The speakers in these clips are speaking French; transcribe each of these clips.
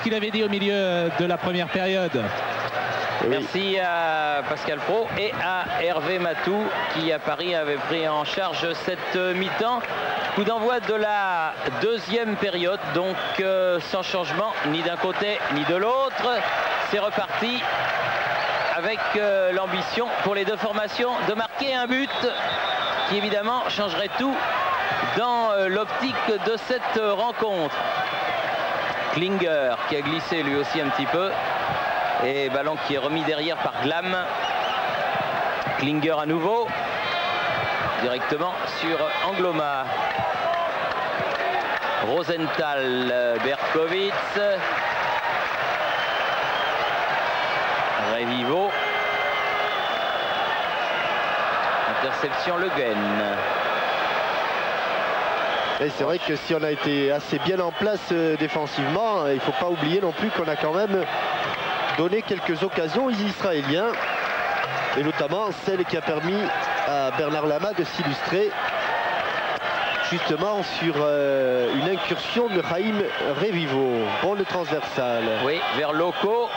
Ce qu'il avait dit au milieu de la première période. Oui. Merci à Pascal Pro et à Hervé Matou qui à Paris avait pris en charge cette mi-temps. Coup d'envoi de la deuxième période, donc sans changement ni d'un côté ni de l'autre. C'est reparti avec l'ambition pour les deux formations de marquer un but qui évidemment changerait tout dans l'optique de cette rencontre. Klinger qui a glissé lui aussi un petit peu. Et ballon qui est remis derrière par Glam. Klinger à nouveau. Directement sur Angloma. Rosenthal, Berkowitz. Revivo. Interception Le Guen. C'est vrai que si on a été assez bien en place défensivement, il ne faut pas oublier non plus qu'on a quand même donné quelques occasions aux Israéliens, et notamment celle qui a permis à Bernard Lama de s'illustrer justement sur une incursion de Haïm Revivo. Bonne transversale. Oui, vers Loco.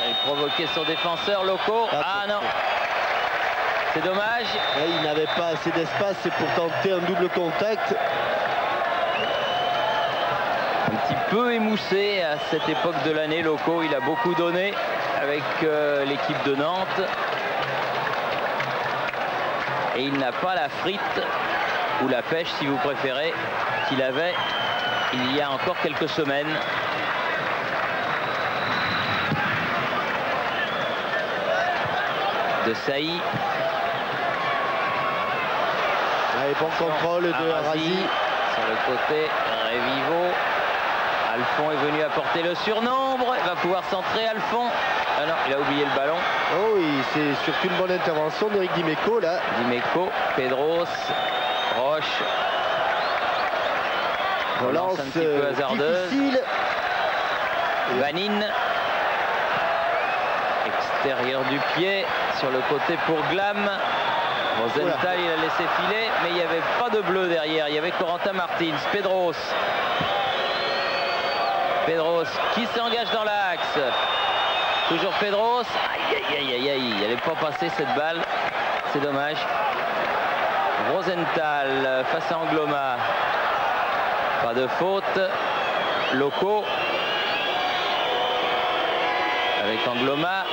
Il provoquait son défenseur, Loco. Ah non. C'est dommage. Et il n'avait pas assez d'espace pour tenter un double contact. Un petit peu émoussé à cette époque de l'année, Loco. Il a beaucoup donné avec l'équipe de Nantes. Et il n'a pas la frite ou la pêche, si vous préférez, qu'il avait il y a encore quelques semaines. De Saï. Allez, bon contrôle de Arazi. Sur le côté, Revivo. Alphon est venu apporter le surnombre. Il va pouvoir centrer Alphon. Ah non, il a oublié le ballon. Oh oui, c'est surtout une bonne intervention d'Éric Dimeco là. Dimeco, Pedros, Roche. Relance un petit peu hasardeuse. Difficile. Vanine. Extérieur du pied. Sur le côté pour Glam. Rosenthal, il a laissé filer, mais il n'y avait pas de bleu derrière. Il y avait Corentin Martins. Pedros. Pedros qui s'engage dans l'axe. Toujours Pedros. Aïe, aïe, aïe, aïe. Il n'allait pas passer cette balle. C'est dommage. Rosenthal face à Angloma. Pas de faute. Loco. Avec Angloma.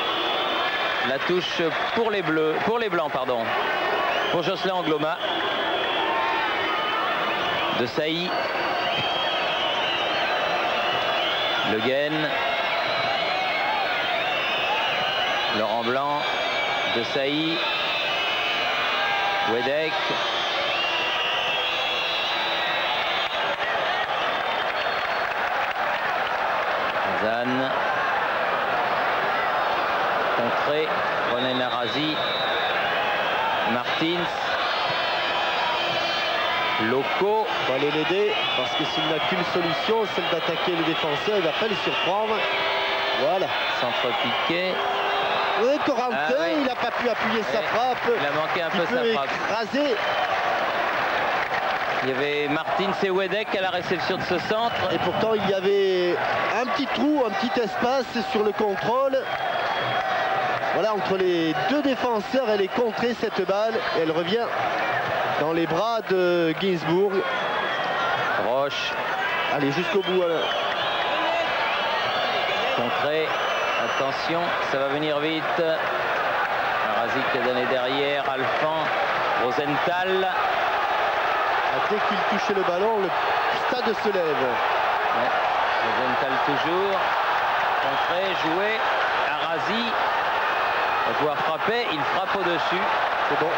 La touche pour les bleus, pour les blancs, pardon. Pour Jocelyn Angloma. De Saï. Le Guen. Laurent Blanc. De Saï. Wedek. Zan. Contré. René Narazi. Martins. Loco. On va aller l'aider parce que s'il n'a qu'une solution, celle d'attaquer le défenseur, il ne va pas les surprendre. Voilà. Centre piqué. Oui, Corentin, il n'a pas pu appuyer sa frappe. Il a manqué un peu sa frappe. Écrasé. Il y avait Martins et Wedek à la réception de ce centre. Et pourtant, il y avait un petit trou, un petit espace sur le contrôle. Voilà, entre les deux défenseurs, elle est contrée cette balle. Et elle revient dans les bras de Ginsburg. Roche. Allez, jusqu'au bout. Contré. Attention, ça va venir vite. Arazi qui a donné derrière. Alphon. Rosenthal. Dès qu'il touchait le ballon, le stade se lève. Ouais. Rosenthal toujours. Contré, joué. Arazi va pouvoir frapper. Il frappe au-dessus. C'est bon.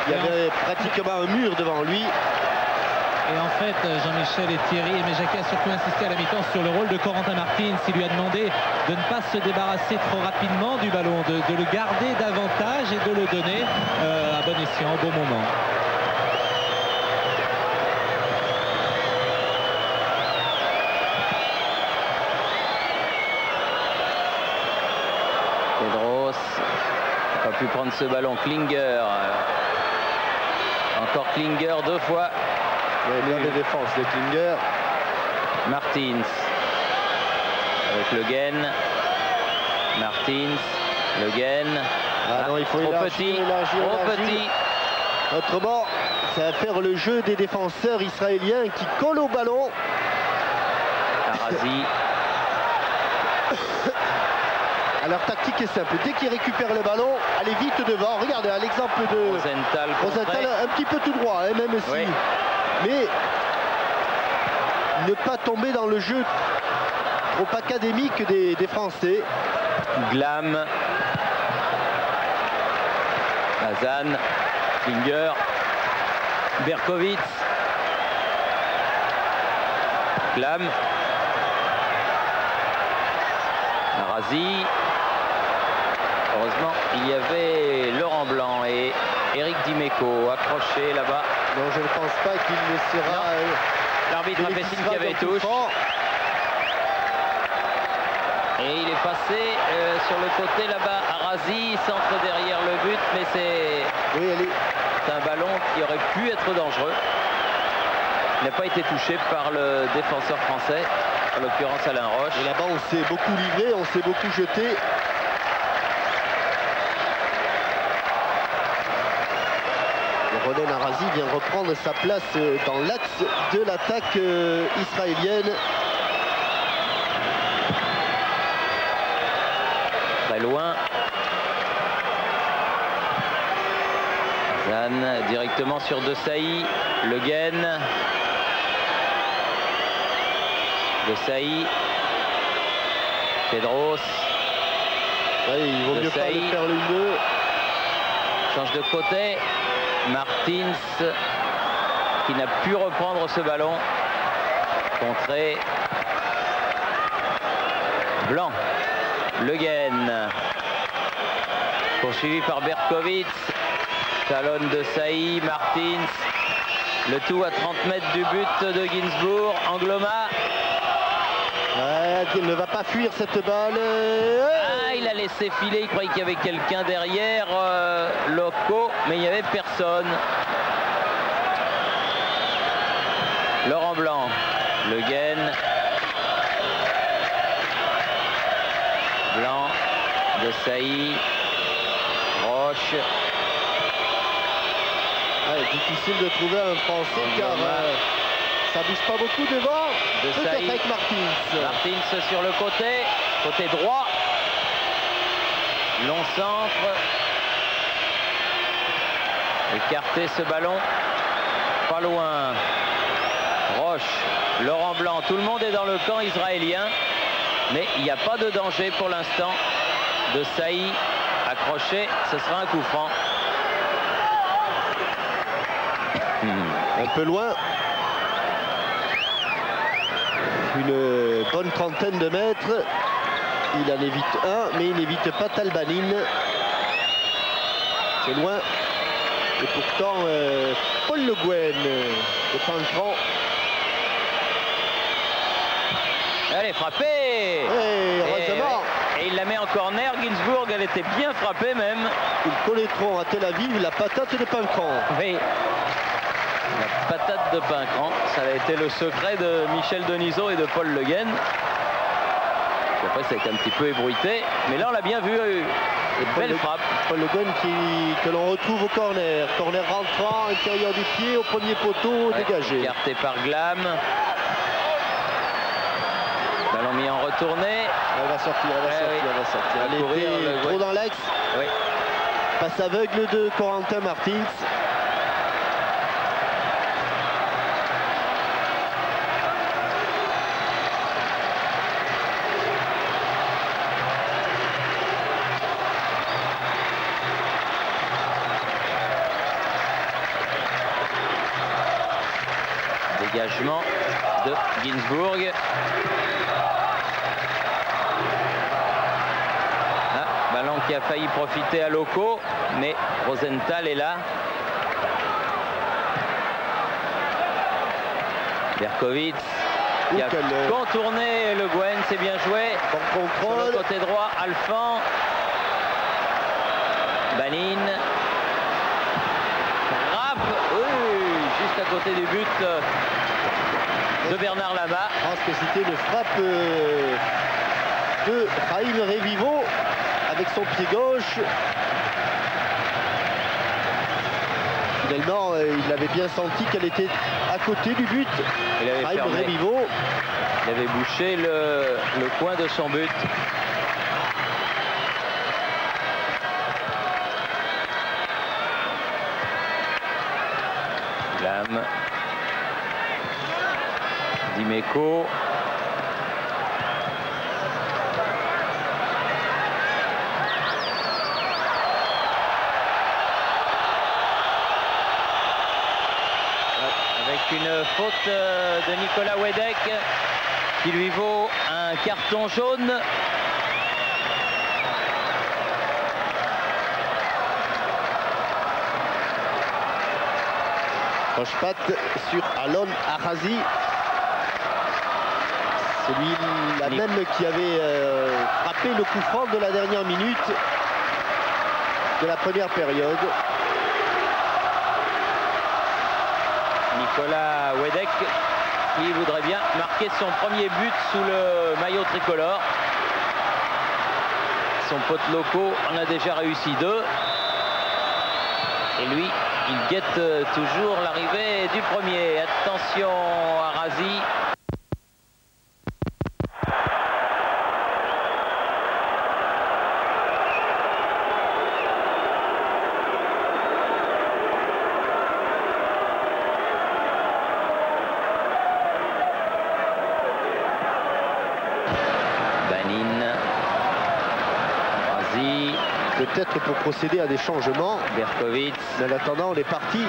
Il y avait pratiquement un mur devant lui. Et en fait, Jean-Michel et Thierry et Méjaquet a surtout insisté à la mi-temps sur le rôle de Corentin Martins. Il lui a demandé de ne pas se débarrasser trop rapidement du ballon, de le garder davantage et de le donner à bon escient, au bon moment. Pedros n'a pas pu prendre ce ballon. Klinger. Encore Klinger deux fois. Il y a bien des défenses de Klinger. Martins avec Le Guen. Martins, Le Guen. Ah non, il faut trop élargir, petit, élargir, trop élargir. petit. Autrement, ça va faire le jeu des défenseurs israéliens qui collent au ballon. Arazi. Alors tactique est simple, dès qu'il récupère le ballon, allez vite devant. Regardez l'exemple de Rosenthal. Rosenthal, un petit peu tout droit, hein, même si. Oui. Mais ne pas tomber dans le jeu trop académique des Français. Glam. Hazan. Klinger. Berkowitz. Glam. Arazi. Heureusement, il y avait Laurent Blanc et Eric Dimeco accrochés là-bas. Non, je ne pense pas qu'il ne sera. L'arbitre a fait signe qu'il y avait touche. Et il est passé sur le côté là-bas. Arazi centre derrière le but, mais c'est un ballon qui aurait pu être dangereux. Il n'a pas été touché par le défenseur français, en l'occurrence Alain Roche. Et là-bas, on s'est beaucoup livré, on s'est beaucoup jeté. Ronen Arazi vient reprendre sa place dans l'axe de l'attaque israélienne. Très loin. Zan directement sur De Sailly. Le Guen. De Sailly. Pedros. Ouais, il vaut mieux pas le faire l'une d'eux. Change de côté. Martins qui n'a pu reprendre ce ballon. Contré. Blanc. Le Guen. Poursuivi par Berkowitz. Talonne De Sailly. Martins. Le tout à 30 mètres du but de Ginsburg. Angloma. Ouais, il ne va pas fuir cette balle. Ah, il a laissé filer, il croyait qu'il y avait quelqu'un derrière, Loco, mais il n'y avait personne. Laurent Blanc, Le Guen. Blanc, De Sailly, Roche. Ouais, difficile de trouver un Français car ça bouge pas beaucoup devant. Peut-être avec Martins. Martins sur le côté droit. Long centre. Écarter ce ballon. Pas loin. Roche, Laurent Blanc. Tout le monde est dans le camp israélien. Mais il n'y a pas de danger pour l'instant. De Sailly accroché. Ce sera un coup franc. Un peu loin. Une bonne trentaine de mètres. Il en évite un, mais il n'évite pas Talbanine. C'est loin. Et pourtant, Paul Le Guen de Pancran. Elle est frappée. Et heureusement. Et il la met en corner. Ginsburg, elle était bien frappée même. Ils connaîtront à Tel Aviv la patate de Pancran. Oui. La patate de Pincran, ça a été le secret de Michel Denisot et de Paul Le Guen. Après, ça a été un petit peu ébruité, mais là, on l'a bien vu. Belle frappe. Paul Le Guen que l'on retrouve au corner. Corner rentrant, intérieur du pied, au premier poteau, dégagé. Écarté par Glam. Ballon mis en retournée. Elle va sortir, elle va sortir. Elle était trop dans l'axe. Oui. Passe aveugle de Corentin Martins. Dégagement de Ginsburg. Ballon qui a failli profiter à Loco, mais Rosenthal est là. Berkowitz qui a contourné Le Guen, c'est bien joué. Bon contrôle. Sur le côté droit, Alphand. Banine. Frappe. Oui, juste à côté du but de Bernard Lama. Je pense que c'était une frappe de Raïm Revivo avec son pied gauche. Finalement, il avait bien senti qu'elle était à côté du but. Raïm Revivo. Il avait bouché le coin de son but. Glam. Dimeco. Avec une faute de Nicolas Wedek qui lui vaut un carton jaune. Croche-patte sur Alon Arazi. Celui-là même qui avait frappé le coup franc de la dernière minute de la première période. Nicolas Wedek qui voudrait bien marquer son premier but sous le maillot tricolore. Son pote locaux en a déjà réussi 2. Et lui, il guette toujours l'arrivée du premier. Attention à Razi. Peut-être pour procéder à des changements. Berkovitz. Mais en attendant, on est parti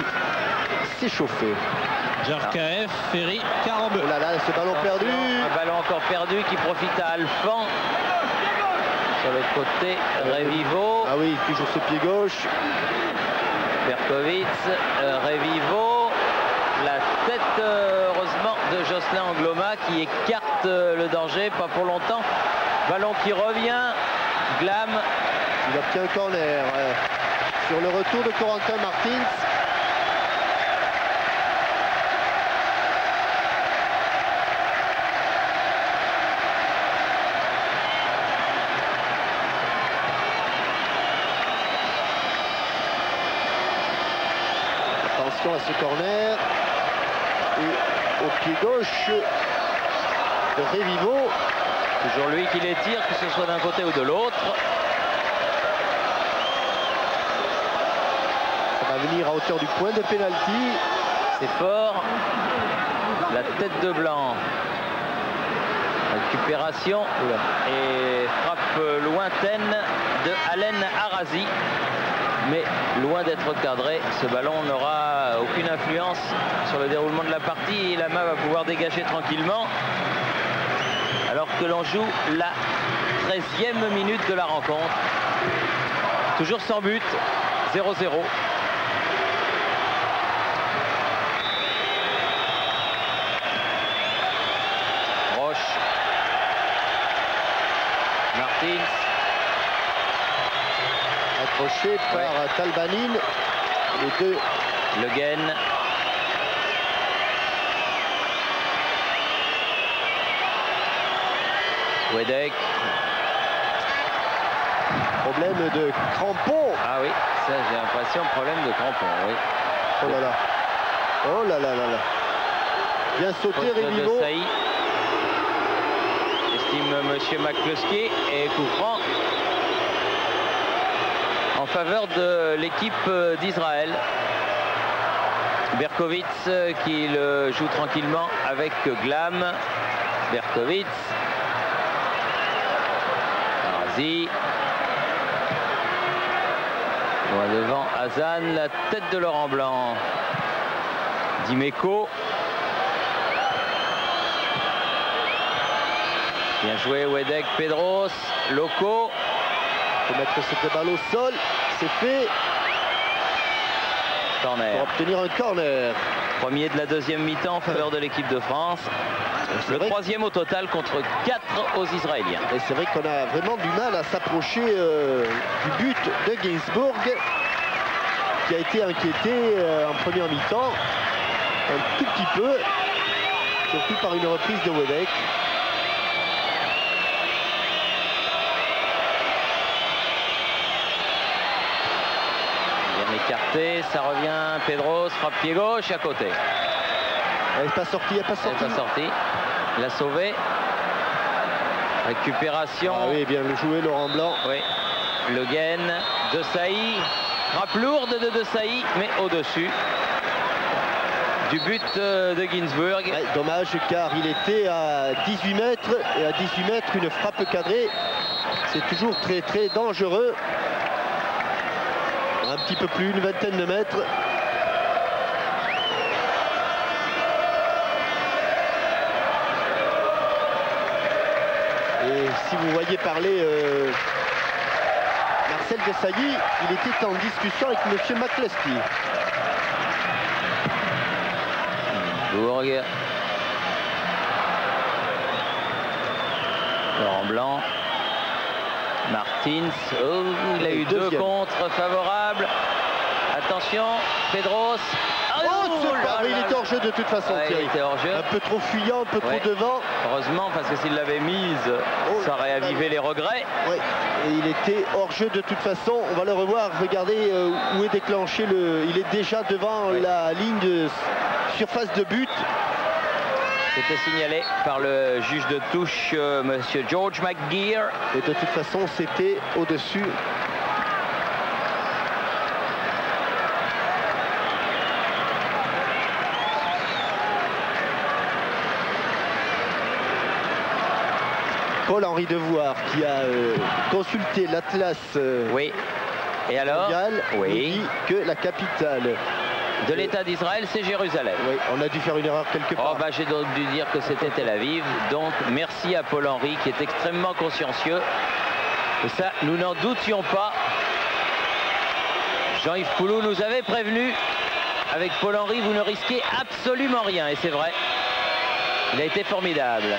s'échauffer. Djorkaeff, Ferry, Karambeu. Oh là là, ce ballon perdu. Un ballon encore perdu qui profite à Alphand. Sur le côté, Revivo. Ah oui, toujours ce pied gauche. Berkovitz, Revivo. La tête, heureusement, de Jocelyn Angloma qui écarte le danger, pas pour longtemps. Ballon qui revient. Glam. Il obtient un corner sur le retour de Corentin Martins. Attention à ce corner. Et au pied gauche de Revivo. Toujours lui qui les tire, que ce soit d'un côté ou de l'autre. À venir à hauteur du point de pénalty. C'est fort. La tête de Blanc. Récupération et frappe lointaine de Allen Arazi. Mais loin d'être cadré, ce ballon n'aura aucune influence sur le déroulement de la partie et Lama va pouvoir dégager tranquillement. Alors que l'on joue la 13e minute de la rencontre. Toujours sans but, 0-0. Accroché par Talbanin. Les deux. Le Guen. Wedek. Problème de crampon. Ah oui, ça j'ai l'impression, problème de crampon, oui. Oh là là. Oh là là là là. Bien sauté Revivo. Estime monsieur McCluskey et coup franc en faveur de l'équipe d'Israël. Berkovitz qui le joue tranquillement avec Glam. Berkovitz. Arazi. Loin devant Hazan, la tête de Laurent Blanc. Dimeco. Bien joué Wedek, Pedros, Loco. Il faut mettre cette balle au sol, c'est fait. Corner. Pour obtenir un corner. Premier de la deuxième mi-temps en faveur de l'équipe de France. Le troisième au total contre 4 aux Israéliens. Et c'est vrai qu'on a vraiment du mal à s'approcher du but de Gainsbourg, qui a été inquiété en première mi-temps. un tout petit peu, surtout par une reprise de Wedek. Bien écarté, ça revient, Pedros frappe pied gauche à côté. Elle n'est pas sortie, elle n'est pas sortie. Elle n'est pas sortie. Il a sauvé. Récupération. Ah oui, bien le joué Laurent Blanc. Oui. Le gain de Sailly. Frappe lourde de Sailly, mais au-dessus du but de Ginsburg. Ouais, dommage car il était à 18 mètres et à 18 mètres une frappe cadrée. C'est toujours très très dangereux. Un petit peu plus, une vingtaine de mètres. Et si vous voyez parler Marcel Desailly, il était en discussion avec M. McCleskey. Bourg. Laurent Blanc. Martins. Oh, il a eu deux contres favorables. Attention, Pedros. Il était hors jeu de toute façon, ouais, Thierry. Il était hors jeu. Un peu trop fuyant, un peu trop devant. Heureusement, parce que s'il l'avait mise, ça aurait avivé les regrets. Oui, et il était hors jeu de toute façon. On va le revoir. Regardez où est déclenché le. Il est déjà devant la ligne de surface de but. C'était signalé par le juge de touche, monsieur George McGear. Et de toute façon, c'était au-dessus. Paul-Henri Devoir qui a consulté l'Atlas oui. Et alors mondial, oui. dit que la capitale de l'État d'Israël, c'est Jérusalem. Oui, on a dû faire une erreur quelque part. Oh, bah, j'ai donc dû dire que c'était Tel Aviv. Donc merci à Paul-Henri qui est extrêmement consciencieux. Et ça, nous n'en doutions pas. Jean-Yves Poulou nous avait prévenu. Avec Paul-Henri, vous ne risquez absolument rien. Et c'est vrai. Il a été formidable.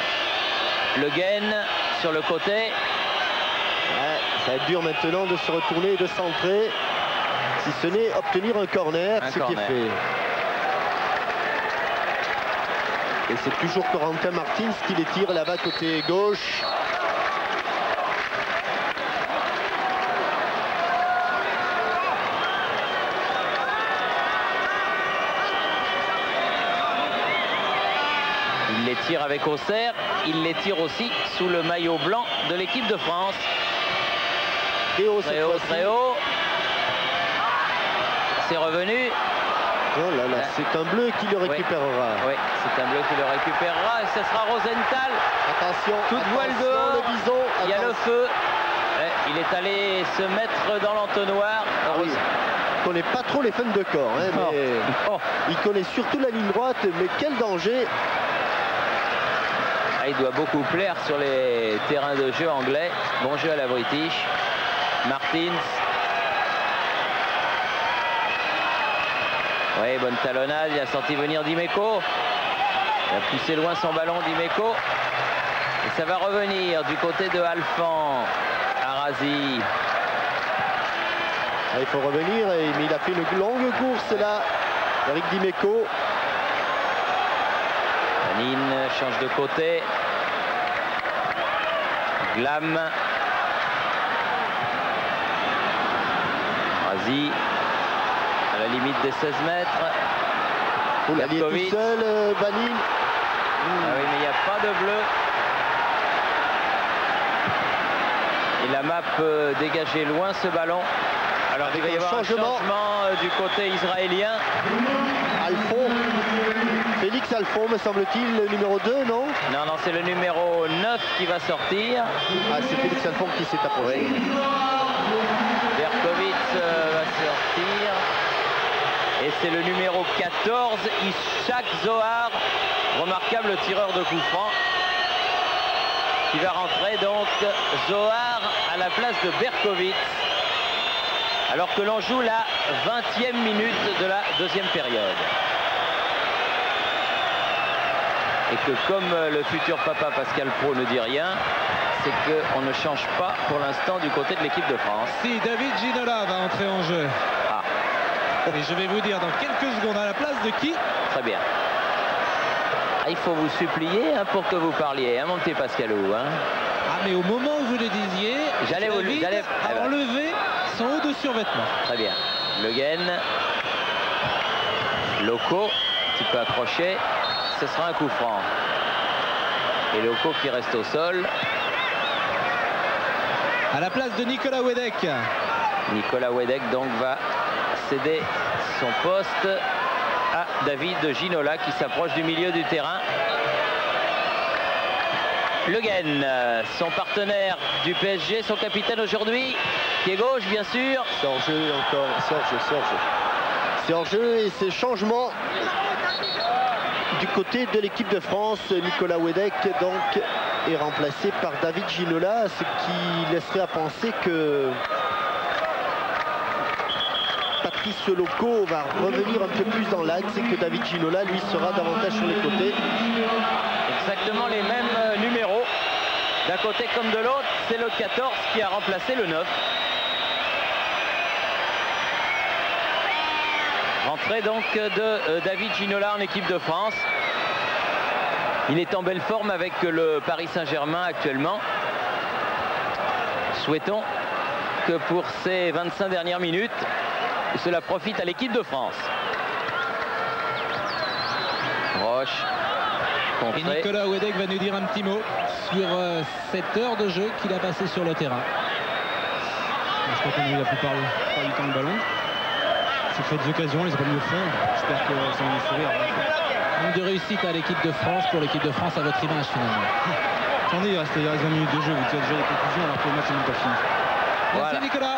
Le gain sur le côté. Ouais, ça va être dur maintenant de se retourner et de centrer. Si ce n'est obtenir un corner, ce qui est fait. Et c'est toujours Corentin Martins qui les tire là-bas côté gauche. Il les tire avec Auxerre, il les tire aussi sous le maillot blanc de l'équipe de France. Très haut, très haut. C'est revenu. Oh là là, c'est un bleu qui le récupérera. Oui, c'est un bleu qui le récupérera et ce sera Rosenthal. Attention, toute voile dehors. Le bison, il y a le feu. Il est allé se mettre dans l'entonnoir. Ah oui. Il ne connaît pas trop les fans de corps, hein, mais il connaît surtout la ligne droite. Mais quel danger! Il doit beaucoup plaire sur les terrains de jeu anglais. Bon jeu à la British. Martins. Oui, bonne talonnade. Il a senti venir Dimeco. Il a poussé loin son ballon, Dimeco. Et ça va revenir du côté de Alphand. Arazi. Il faut revenir, mais il a fait une longue course là. Eric Dimeco. Anine change de côté. Glam. Arazi. À la limite des 16 mètres. Il est tout seul, Banin. Ah oui, mais il n'y a pas de bleu. Et la map peut dégager loin ce ballon. Alors il va y avoir un changement du côté israélien. Alphond. Félix Alphond, me semble-t-il, le numéro 2, non? Non, non, c'est le numéro 9 qui va sortir. Ah, c'est Félix Alphond qui s'est approché. Berkowitz va sortir. Et c'est le numéro 14, Ishak Zohar, remarquable tireur de coup franc, qui va rentrer donc Zohar à la place de Berkowitz, alors que l'on joue la 20e minute de la deuxième période. Et que comme le futur papa Pascal Praud ne dit rien, c'est qu'on ne change pas pour l'instant du côté de l'équipe de France. Si, David Ginola va entrer en jeu. Ah. Et je vais vous dire dans quelques secondes à la place de qui. Très bien. Ah, il faut vous supplier hein, pour que vous parliez, hein, mon petit Pascalou. Hein. Ah, mais au moment où vous le disiez, j'allais enlever son haut de survêtement. Très bien. Le Guen. Loco, un petit peu accroché. Ce sera un coup franc. Et Loco qui reste au sol. À la place de Nicolas Wedek. Nicolas Wedek donc va céder son poste à David Ginola qui s'approche du milieu du terrain. Le Guen, son partenaire du PSG, son capitaine aujourd'hui, pied gauche bien sûr. C'est hors jeu encore, c'est hors jeu, c'est hors jeu. C'est hors jeu et c'est changement du côté de l'équipe de France. Nicolas Wedek donc est remplacé par David Ginola, ce qui laisserait à penser que Patrice Loco va revenir un peu plus dans l'axe et que David Ginola lui sera davantage sur les côtés. Exactement les mêmes numéros d'un côté comme de l'autre. C'est le 14 qui a remplacé le 9. Rentrée donc de David Ginola en équipe de France. Il est en belle forme avec le Paris Saint-Germain actuellement. Souhaitons que pour ces 25 dernières minutes, cela profite à l'équipe de France. Roche. Et Nicolas Wedek va nous dire un petit mot sur cette heure de jeu qu'il a passé sur le terrain. Je crois qu'on a eu la plupart du temps le ballon. C'est fait des occasions, les a pas mis au fond. J'espère que ça va nous sourire. Manque de réussite à l'équipe de France, pour l'équipe de France à votre image finalement. Attendez, il reste 20 minutes de jeu, vous tirez déjà des conclusions alors que le match n'est même pas fini. Voilà. Merci Nicolas.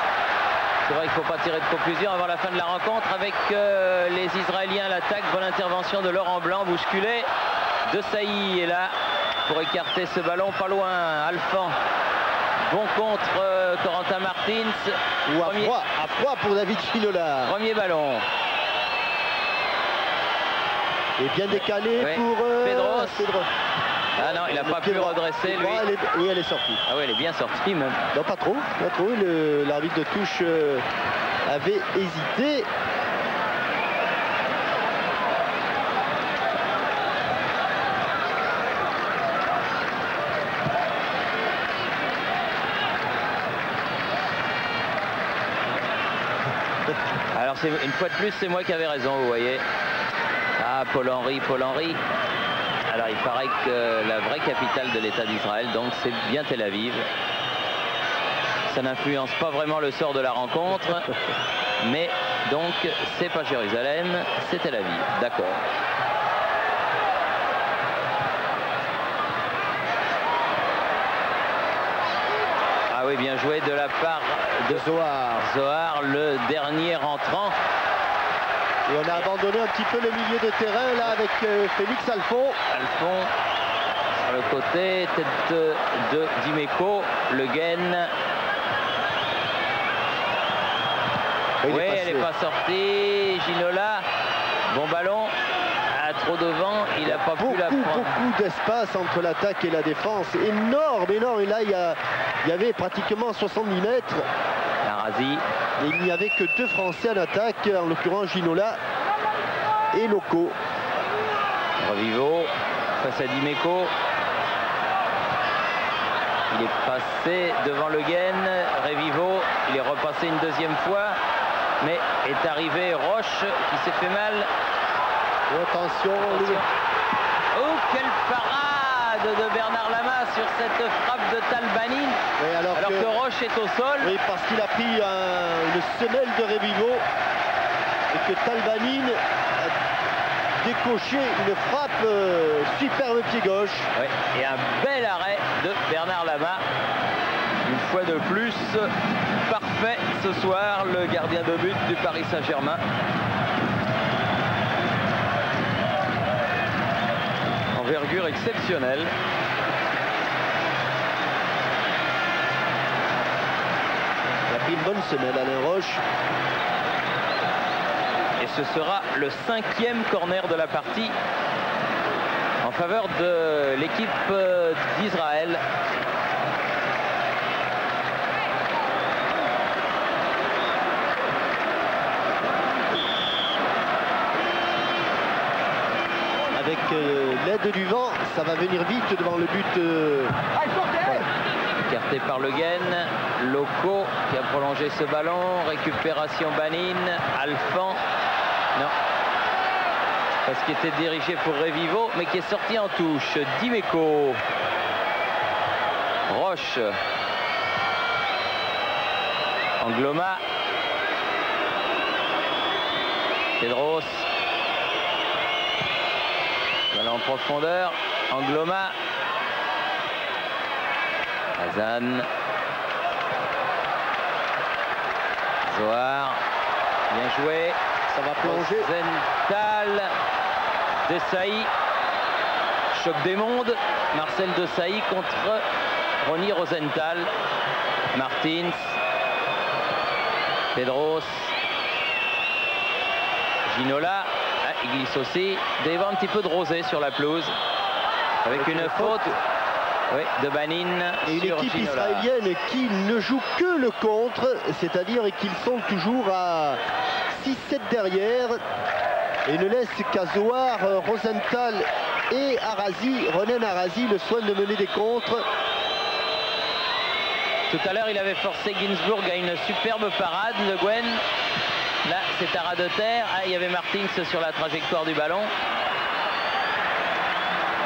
C'est vrai qu'il ne faut pas tirer de conclusion avant la fin de la rencontre avec les Israéliens à l'attaque. Bonne intervention de Laurent Blanc, bousculé. De Sailly est là pour écarter ce ballon, pas loin. Alphand, bon contre Corentin Martins. Ou à froid pour David Ginola. Premier ballon. Et bien décalé pour Pedros. Ah non, il n'a pas pu redresser lui. Oui, elle est sortie. Ah oui, elle est bien sortie même. Non, pas trop. Pas trop. L'arbitre de touche avait hésité. Alors une fois de plus, c'est moi qui avais raison, vous voyez. Ah, Paul Henry. Alors il paraît que la vraie capitale de l'État d'Israël, donc c'est bien Tel Aviv. Ça n'influence pas vraiment le sort de la rencontre, mais donc c'est pas Jérusalem, c'est Tel Aviv. D'accord. Ah oui, bien joué de la part de Zohar, le dernier rentrant. Et on a abandonné un petit peu le milieu de terrain là avec Félix Alphond. Alphond sur le côté, tête de Dimeco, Le Guen. Oui, elle n'est pas sortie. Ginola, bon ballon. Trop devant, il n'a pas pu la prendre. Beaucoup d'espace entre l'attaque et la défense. Énorme. Et là, il y avait pratiquement 70 mètres. Arazi. Et il n'y avait que 2 Français en attaque, en l'occurrence Ginola et Loco. Revivo face à Dimeco. Il est passé devant Le Guen. Revivo, il est repassé une deuxième fois. Mais est arrivé Roche qui s'est fait mal. Oh, attention. Oh, quelle parade de Bernard Lama sur cette frappe de Talbani. Oui, alors que Roche est au sol. Oui, parce qu'il a pris une semelle de Revivo et que Talbani a décoché une frappe superbe pied gauche. Oui, et un bel arrêt de Bernard Lama. Une fois de plus, parfait ce soir, le gardien de but du Paris Saint-Germain. Envergure exceptionnelle. Il a pris une bonne semelle, Alain Roche. Et ce sera le 5e corner de la partie en faveur de l'équipe d'Israël. l'aide du vent, ça va venir vite devant le but. Voilà. Écarté par Le Guen. Loco qui a prolongé ce ballon. Récupération Banin. Alphand. Non. Parce qu'il était dirigé pour Revivo, mais qui est sorti en touche. Dimeco. Roche. Angloma. Pedros. Ballon en profondeur. Angloma. Hazan. Zohar. Bien joué. Ça va plonger. Rosenthal. Desailly. Choc des mondes. Marcel Desailly contre Ronnie Rosenthal. Martins. Pedros. Ginola. Ah, il glisse aussi. Il y a un petit peu de rosée sur la pelouse. Avec une faute. Oui, de Banin. Et une sur équipe Ginola. israélienne qui ne joue que le contre, c'est-à-dire qu'ils sont toujours à 6-7 derrière et ne laissent qu'à Zohar, Rosenthal et Arazi, Ronen Arazi, le soin de mener des contres. Tout à l'heure, il avait forcé Ginsburg à une superbe parade, Le Guen. Là, c'est à ras de terre. Ah, il y avait Martins sur la trajectoire du ballon.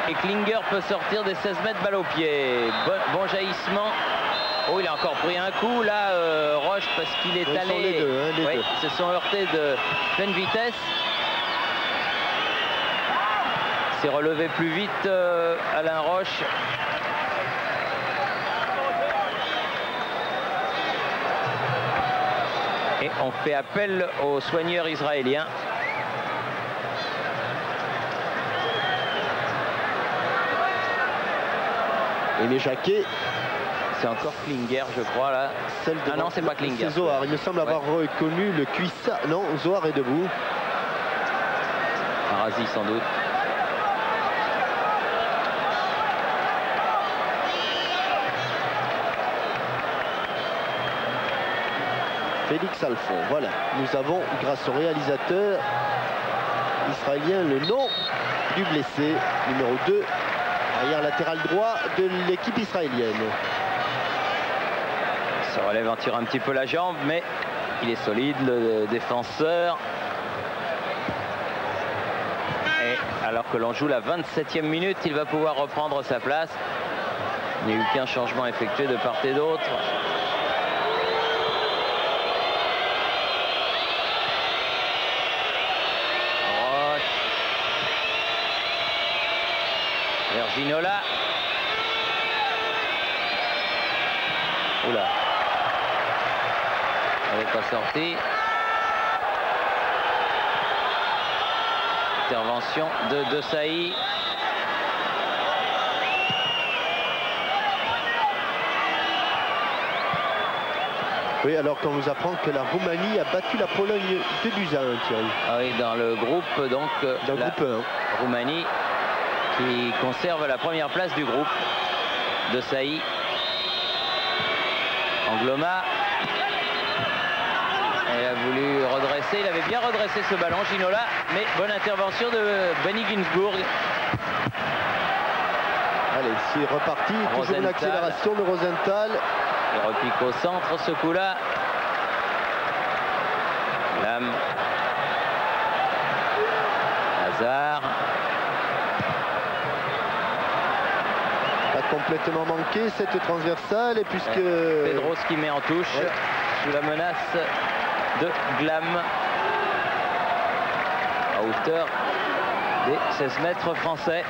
Et Klinger peut sortir des 16 mètres, balle au pied. Bon jaillissement. Oh, il a encore pris un coup. Là, Roche, parce qu'il est allé... Les deux, hein, les oui, deux. ils se sont heurtés de pleine vitesse. Il s'est relevé plus vite, Alain Roche. Et on fait appel aux soigneurs israéliens. Et les jaquets, C'est encore Klinger, je crois, là. celle de Ah non, c'est pas Klinger. C'est Zohar. Il me semble avoir reconnu le cuissard. Non, Zohar est debout. Arazi, sans doute. Félix Alphond. Voilà, nous avons, grâce au réalisateur israélien, le nom du blessé, numéro 2, arrière latéral droit de l'équipe israélienne. Il se relève en tirant un petit peu la jambe, mais il est solide, le défenseur. Et alors que l'on joue la 27e minute, il va pouvoir reprendre sa place. Il n'y a eu qu'un changement effectué de part et d'autre. Ginola. Oula. Elle n'est pas sortie. Intervention de Desailly. Oui, alors qu'on nous apprend que la Roumanie a battu la Pologne 2-1, Thierry. Ah oui, dans le groupe, donc, Dans le la groupe 1. Roumanie qui conserve la première place du groupe. Desailly. Angloma. Elle a voulu redresser. Il avait bien redressé ce ballon, Ginola. Mais bonne intervention de Benny Ginsburg. Allez, c'est reparti. Toujours une Rosenthal. accélération de Rosenthal. Il repique au centre ce coup-là. Lam. Hazard. A complètement manqué cette transversale. Et puisque... Pedros qui met en touche Ouais. sous la menace de Glam. À hauteur des 16 mètres français.